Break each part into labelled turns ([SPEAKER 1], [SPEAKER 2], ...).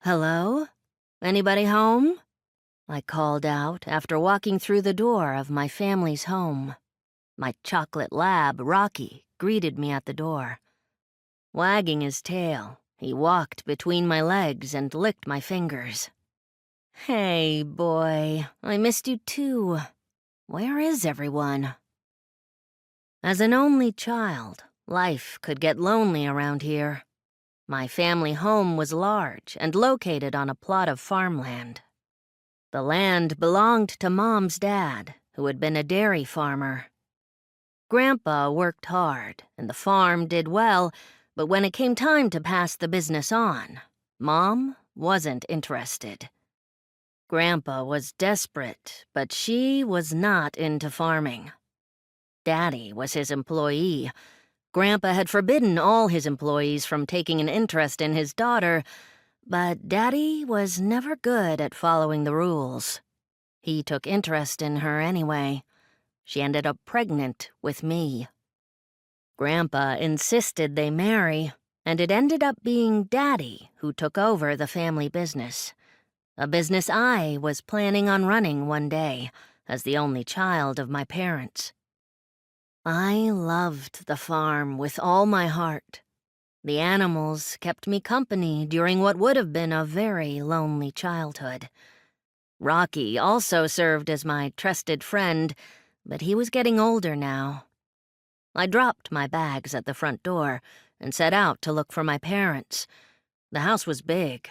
[SPEAKER 1] Hello? Anybody home? I called out after walking through the door of my family's home. My chocolate lab, Rocky, greeted me at the door. Wagging his tail, he walked between my legs and licked my fingers. Hey, boy, I missed you too. Where is everyone? As an only child, life could get lonely around here. My family home was large and located on a plot of farmland. The land belonged to Mom's dad, who had been a dairy farmer. Grandpa worked hard, and the farm did well, but when it came time to pass the business on, Mom wasn't interested. Grandpa was desperate, but she was not into farming. Daddy was his employee. Grandpa had forbidden all his employees from taking an interest in his daughter, but Daddy was never good at following the rules. He took interest in her anyway. She ended up pregnant with me. Grandpa insisted they marry, and it ended up being Daddy who took over the family business. A business I was planning on running one day, as the only child of my parents. I loved the farm with all my heart. The animals kept me company during what would have been a very lonely childhood. Rocky also served as my trusted friend, but he was getting older now. I dropped my bags at the front door and set out to look for my parents. The house was big.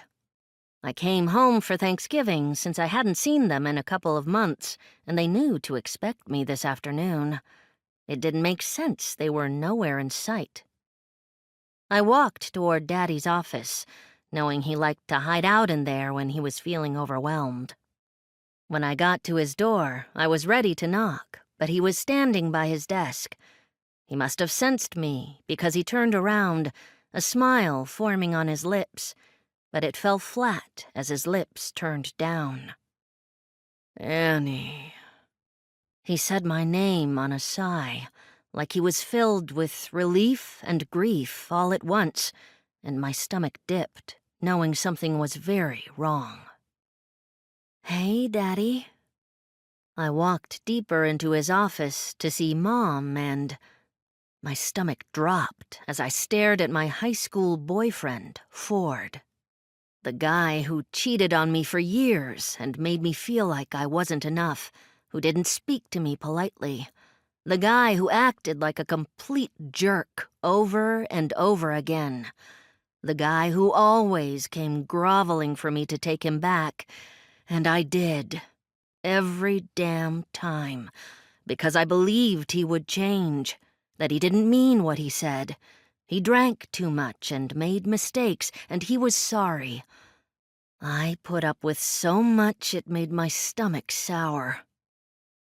[SPEAKER 1] I came home for Thanksgiving since I hadn't seen them in a couple of months, and they knew to expect me this afternoon. It didn't make sense they were nowhere in sight. I walked toward Daddy's office, knowing he liked to hide out in there when he was feeling overwhelmed. When I got to his door, I was ready to knock, but he was standing by his desk. He must have sensed me, because he turned around, a smile forming on his lips, but it fell flat as his lips turned down. Annie. He said my name on a sigh, like he was filled with relief and grief all at once, and my stomach dipped, knowing something was very wrong. Hey, Daddy. I walked deeper into his office to see Mom, and my stomach dropped as I stared at my high school boyfriend, Ford. The guy who cheated on me for years and made me feel like I wasn't enough, who didn't speak to me politely. The guy who acted like a complete jerk over and over again. The guy who always came groveling for me to take him back, and I did. Every damn time. Because I believed he would change, that he didn't mean what he said. He drank too much and made mistakes, and he was sorry. I put up with so much it made my stomach sour.